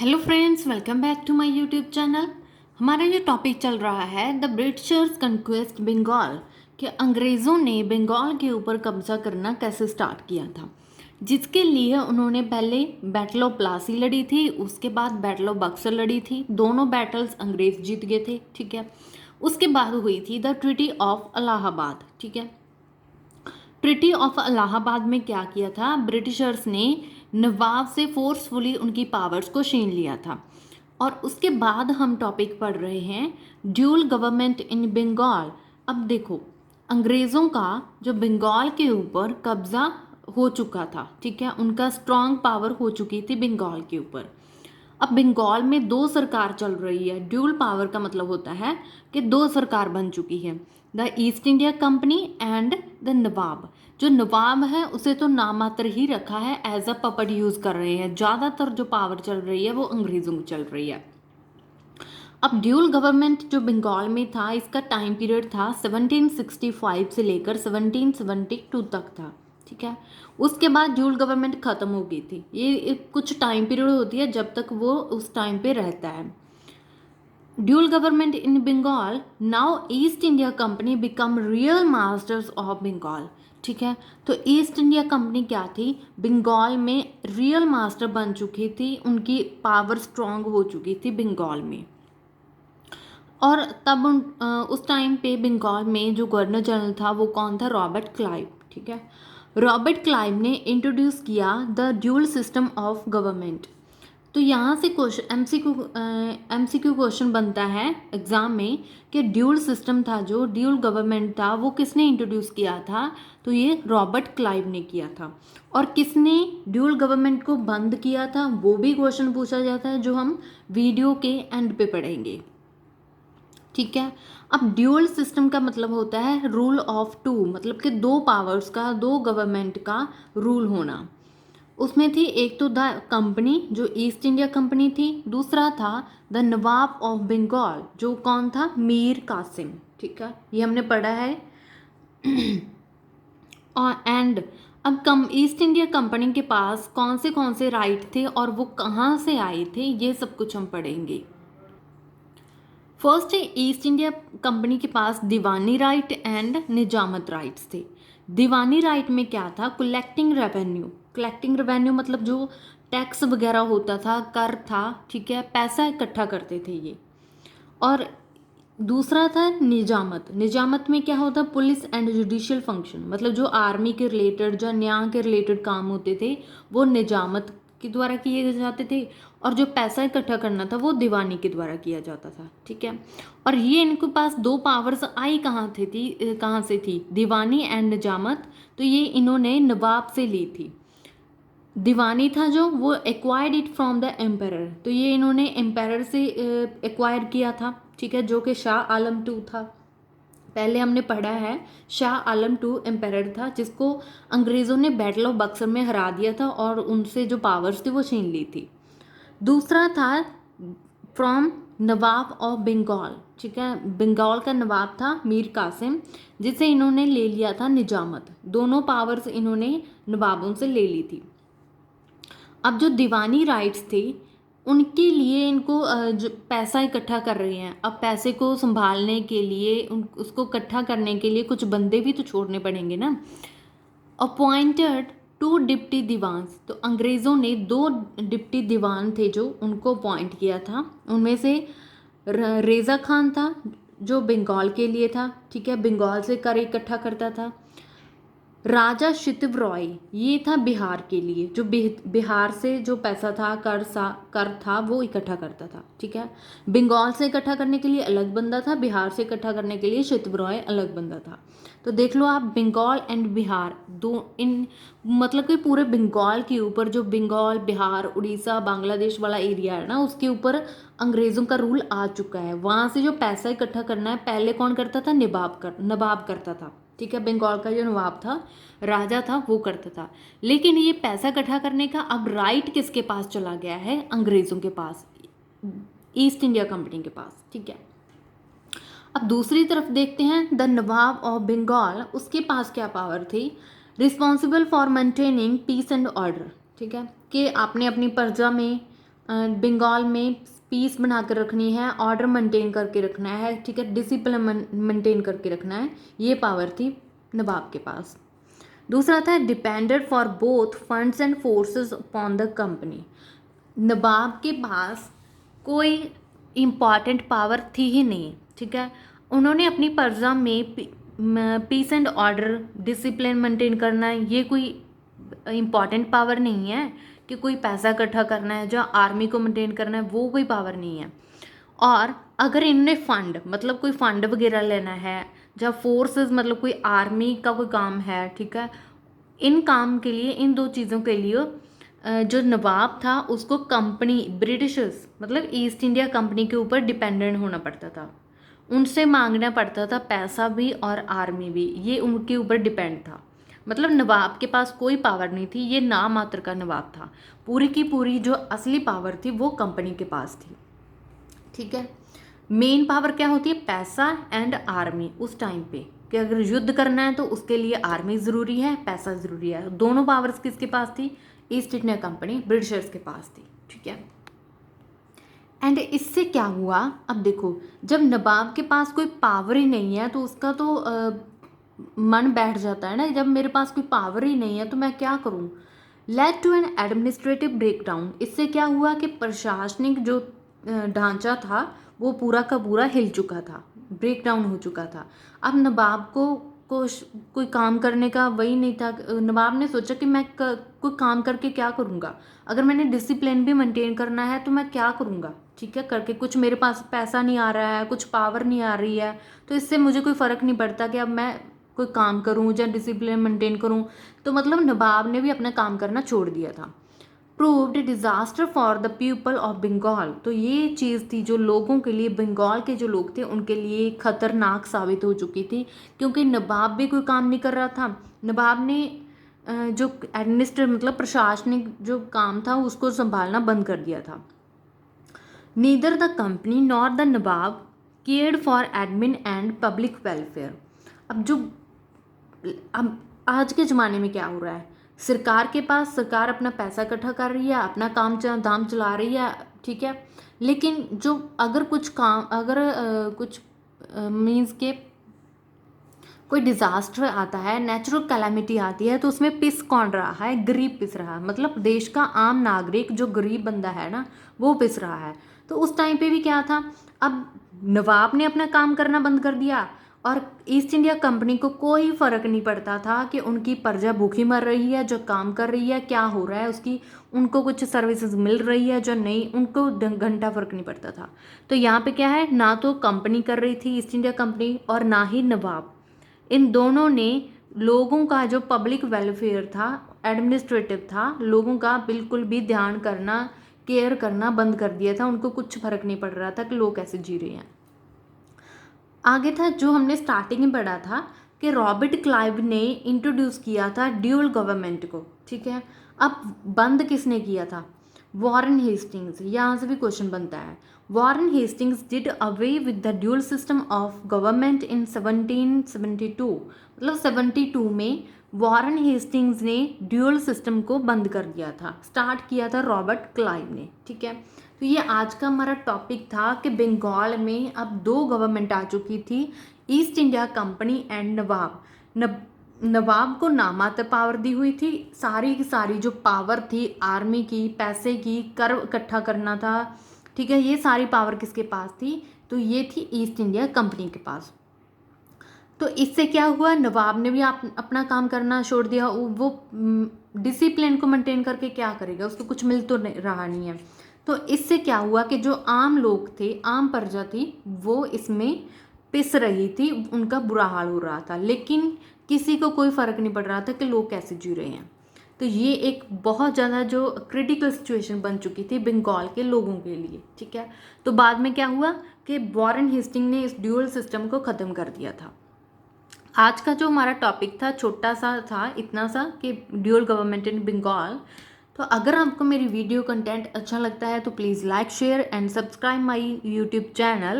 Hello friends, welcome back to my YouTube channel. हमारा जो topic चल रहा है द ब्रिटिशर्स कन्क्वेस्ट बंगाल, कि अंग्रेज़ों ने बंगाल के ऊपर कब्जा करना कैसे स्टार्ट किया था, जिसके लिए उन्होंने पहले बैटल ऑफ प्लासी लड़ी थी, उसके बाद बैटल ऑफ बक्सर लड़ी थी। दोनों बैटल्स अंग्रेज जीत गए थे, ठीक है। उसके बाद हुई थी द ट्रीटी ऑफ इलाहाबाद, ठीक है। ट्रिटी ऑफ इलाहाबाद में क्या किया था, ब्रिटिशर्स ने नवाब से फोर्सफुली उनकी पावर्स को छीन लिया था। और उसके बाद हम टॉपिक पढ़ रहे हैं ड्यूल गवर्नमेंट इन बंगाल। अब देखो, अंग्रेज़ों का जो बंगाल के ऊपर कब्जा हो चुका था, ठीक है, उनका स्ट्रांग पावर हो चुकी थी बंगाल के ऊपर। अब बंगाल में दो सरकार चल रही है। ड्यूल पावर का मतलब होता है कि दो सरकार बन चुकी है, the East India Company and the nawab. जो नवाब है उसे तो नामात्र ही रखा है, एज अ पपट यूज़ कर रहे हैं। ज़्यादातर जो पावर चल रही है वो अंग्रेज़ों की चल रही है। अब ड्यूल गवर्नमेंट जो बंगाल में था, इसका टाइम पीरियड था 1765 से लेकर 1772 तक था, ठीक है। उसके बाद ड्यूल गवर्नमेंट ख़त्म हो गई थी। ये कुछ टाइम पीरियड होती है जब तक वो उस टाइम पे रहता है। Dual government in Bengal, now East India Company become real masters of Bengal, ठीक है। तो ईस्ट इंडिया कंपनी क्या थी, बंगाल में रियल मास्टर बन चुकी थी, उनकी पावर स्ट्रांग हो चुकी थी बंगाल में। और तब उस टाइम पे बंगाल में जो गवर्नर जनरल था वो कौन था, रॉबर्ट क्लाइव, ठीक है। रॉबर्ट क्लाइव ने इंट्रोड्यूस किया the dual system of government. तो यहाँ से क्वेश्चन एमसीक्यू क्वेश्चन बनता है एग्जाम में कि ड्यूल सिस्टम था, जो ड्यूल गवर्नमेंट था, वो किसने इंट्रोड्यूस किया था। तो ये रॉबर्ट क्लाइव ने किया था। और किसने ड्यूल गवर्नमेंट को बंद किया था, वो भी क्वेश्चन पूछा जाता है, जो हम वीडियो के एंड पे पढ़ेंगे, ठीक है। अब ड्यूअल सिस्टम का मतलब होता है रूल ऑफ टू, मतलब कि दो पावर्स का, दो गवर्नमेंट का रूल होना। उसमें थी एक तो द कंपनी, जो ईस्ट इंडिया कंपनी थी, दूसरा था द नवाब ऑफ बंगाल, जो कौन था, मीर कासिम, ठीक है, ये हमने पढ़ा है। और एंड अब कम ईस्ट इंडिया कंपनी के पास कौन से राइट थे और वो कहाँ से आए थे, ये सब कुछ हम पढ़ेंगे। फर्स्ट है, ईस्ट इंडिया कंपनी के पास दीवानी राइट एंड निजामत राइट्स थे। दीवानी राइट में क्या था, कलेक्टिंग रेवेन्यू। कलेक्टिंग रेवेन्यू मतलब जो टैक्स वगैरह होता था, कर था, ठीक है, पैसा इकट्ठा करते थे ये। और दूसरा था निजामत। निजामत में क्या होता, पुलिस एंड जुडिशियल फंक्शन, मतलब जो आर्मी के रिलेटेड, जो न्याय के रिलेटेड काम होते थे वो निजामत के द्वारा किए जाते थे। और जो पैसा इकट्ठा करना था वो दीवानी के द्वारा किया जाता था, ठीक है। और ये इनके पास दो पावर्स आई कहाँ से थी, दीवानी एंड निजामत। तो ये इन्होंने नवाब से ली थी। दीवानी था जो, वो acquired it from the empire, तो ये इन्होंने एम्पायर से एक्वायर किया था, ठीक है, जो कि शाह आलम टू था। पहले हमने पढ़ा है शाह आलम टू एम्पायर था, जिसको अंग्रेज़ों ने बैटल ऑफ बक्सर में हरा दिया था और उनसे जो पावर्स थी वो छीन ली थी। दूसरा था फ्रॉम नवाब ऑफ बंगाल, ठीक है, बंगाल का नवाब था मीर कासिम, जिसे इन्होंने ले लिया था निजामत। दोनों पावर्स इन्होंने नवाबों से ले ली थी। अब जो दीवानी राइट्स थे उनके लिए इनको जो पैसा इकट्ठा कर रहे हैं, अब पैसे को संभालने के लिए उसको इकट्ठा करने के लिए कुछ बंदे भी तो छोड़ने पड़ेंगे ना। अपॉइंटेड टू डिप्टी दीवान, तो अंग्रेज़ों ने दो डिप्टी दीवान थे जो उनको अपॉइंट किया था। उनमें से रेज़ा खान था जो बंगाल के लिए था, ठीक है, बंगाल से कर इकट्ठा करता था। राजा शितव रॉय, ये था बिहार के लिए, जो बिहार से जो पैसा था, कर था, वो इकट्ठा करता था, ठीक है। बंगाल से इकट्ठा करने के लिए अलग बंदा था, बिहार से इकट्ठा करने के लिए शितव रॉय अलग बंदा था। तो देख लो आप, बंगाल एंड बिहार दो, इन मतलब कि पूरे बंगाल के ऊपर, जो बंगाल, बिहार, उड़ीसा, बांग्लादेश वाला एरिया है ना, उसके ऊपर अंग्रेज़ों का रूल आ चुका है। वहाँ से जो पैसा इकट्ठा करना है, पहले कौन करता था, नवाब करता था, ठीक है। बंगाल का जो नवाब था, राजा था, वो करता था। लेकिन ये पैसा इकट्ठा करने का अब राइट किसके पास चला गया है, अंग्रेज़ों के पास, ईस्ट इंडिया कंपनी के पास, ठीक है। अब दूसरी तरफ देखते हैं द नवाब ऑफ बंगाल, उसके पास क्या पावर थी, responsible for maintaining peace and order, ठीक है, कि आपने अपनी प्रजा में बंगाल में पीस बना कर रखनी है, ऑर्डर मेंटेन करके रखना है, ठीक है, डिसिप्लिन मेंटेन करके रखना है, ये पावर थी नवाब के पास। दूसरा था depended for both funds and forces upon the company. नवाब के पास कोई इम्पॉर्टेंट पावर थी ही नहीं, ठीक है। उन्होंने अपनी प्रजा में peace and order, discipline maintain करना, ये कोई इम्पॉर्टेंट पावर नहीं है कि कोई पैसा इकट्ठा करना है, जो आर्मी को मेंटेन करना है, वो कोई पावर नहीं है। और अगर इनने फंड मतलब कोई फंड वगैरह लेना है, जब फोर्सेस मतलब कोई आर्मी का कोई काम है, ठीक है, इन काम के लिए, इन दो चीज़ों के लिए जो नवाब था उसको कंपनी ब्रिटिशर्स मतलब ईस्ट इंडिया कंपनी के ऊपर डिपेंडेंट होना पड़ता था, उनसे मांगना पड़ता था पैसा भी और आर्मी भी, ये उनके ऊपर डिपेंड था। मतलब नवाब के पास कोई पावर नहीं थी, ये नाम मात्र का नवाब था। पूरी की पूरी जो असली पावर थी वो कंपनी के पास थी, ठीक है। मेन पावर क्या होती है? पैसा एंड आर्मी। उस टाइम पे कि अगर युद्ध करना है तो उसके लिए आर्मी ज़रूरी है, पैसा ज़रूरी है। दोनों पावर्स किसके पास थी? ईस्ट इंडिया कंपनी ब्रिटिशर्स के पास थी, ठीक है। एंड इससे क्या हुआ? अब देखो, जब नवाब के पास कोई पावर ही नहीं है तो उसका तो मन बैठ जाता है ना, जब मेरे पास कोई पावर ही नहीं है तो मैं क्या करूं। Led to an administrative breakdown. इससे क्या हुआ कि प्रशासनिक जो ढांचा था वो पूरा का पूरा हिल चुका था, ब्रेकडाउन हो चुका था। अब नवाब को कोई काम करने का वही नहीं था। नवाब ने सोचा कि मैं कोई काम करके क्या करूँगा, अगर मैंने डिसिप्लिन भी मेंटेन करना है तो मैं क्या करूँगा, ठीक है, करके कुछ मेरे पास पैसा नहीं आ रहा है, कुछ पावर नहीं आ रही है, तो इससे मुझे कोई फ़र्क नहीं पड़ता कि अब मैं कोई काम करूँ या डिसिप्लिन मेंटेन करूँ। तो मतलब नवाब ने भी अपना काम करना छोड़ दिया था। Proved disaster for the people of Bengal. तो ये चीज़ थी जो लोगों के लिए, बंगाल के जो लोग थे उनके लिए खतरनाक साबित हो चुकी थी, क्योंकि नवाब भी कोई काम नहीं कर रहा था। नवाब ने जो एडमिनिस्ट्रेट मतलब प्रशासनिक जो काम था उसको संभालना बंद कर दिया था। Neither the company nor the nawab cared for admin and public welfare. अब आज के ज़माने में क्या हो रहा है? सरकार के पास, सरकार अपना पैसा इकट्ठा कर रही है, अपना दाम चला रही है, ठीक है, लेकिन जो अगर कुछ काम, अगर कुछ मीन्स के कोई डिज़ास्टर आता है, नेचुरल कैलामिटी आती है, तो उसमें पिस कौन रहा है? गरीब पिस रहा है। मतलब देश का आम नागरिक जो गरीब बंदा है ना, वो पिस रहा है। तो उस टाइम पे भी क्या था, अब नवाब ने अपना काम करना बंद कर दिया और ईस्ट इंडिया कंपनी को कोई फ़र्क नहीं पड़ता था कि उनकी प्रजा भूखी मर रही है, जो काम कर रही है, क्या हो रहा है उसकी, उनको कुछ सर्विसेज मिल रही है जो नहीं, उनको घंटा फ़र्क नहीं पड़ता था। तो यहाँ पे क्या है, ना तो कंपनी कर रही थी ईस्ट इंडिया कंपनी और ना ही नवाब। इन दोनों ने लोगों का जो पब्लिक वेलफेयर था, एडमिनिस्ट्रेटिव था, लोगों का बिल्कुल भी ध्यान करना, केयर करना बंद कर दिया था। उनको कुछ फर्क नहीं पड़ रहा था कि लोग कैसे जी रहे हैं। आगे था जो हमने स्टार्टिंग में पढ़ा था कि रॉबर्ट क्लाइव ने इंट्रोड्यूस किया था ड्यूअल गवर्नमेंट को, ठीक है। अब बंद किसने किया था? Warren Hastings. यहाँ से भी क्वेश्चन बनता है। Warren Hastings did away with the dual system of government in 1772। मतलब 72 में वॉरेन हेस्टिंग्स ने ड्यूअल सिस्टम को बंद कर दिया था, स्टार्ट किया था रॉबर्ट क्लाइव ने, ठीक है। तो ये आज का हमारा टॉपिक था कि बंगाल में अब दो गवर्नमेंट आ चुकी थी, ईस्ट इंडिया कंपनी एंड नवाब। नवाब को नामात्र पावर दी हुई थी, सारी की सारी जो पावर थी आर्मी की, पैसे की, कर इकट्ठा करना था, ठीक है, ये सारी पावर किसके पास थी? तो ये थी ईस्ट इंडिया कंपनी के पास। तो इससे क्या हुआ, नवाब ने भी अपना काम करना छोड़ दिया। वो डिसिप्लिन को मेंटेन करके क्या करेगा, उसको कुछ मिल तो रहा नहीं है। तो इससे क्या हुआ कि जो आम लोग थे, आम प्रजा थी, वो इसमें पिस रही थी, उनका बुरा हाल हो रहा था, लेकिन किसी को कोई फ़र्क नहीं पड़ रहा था कि लोग कैसे जी रहे हैं। तो ये एक बहुत ज़्यादा जो क्रिटिकल सिचुएशन बन चुकी थी बंगाल के लोगों के लिए, ठीक है। तो बाद में क्या हुआ कि वॉरेन हेस्टिंग ने इस ड्यूअल सिस्टम को ख़त्म कर दिया था। आज का जो हमारा टॉपिक था छोटा सा था, इतना सा कि ड्यूअल गवर्नमेंट इन बंगाल। तो अगर आपको मेरी वीडियो कंटेंट अच्छा लगता है तो please like, share and subscribe my YouTube channel.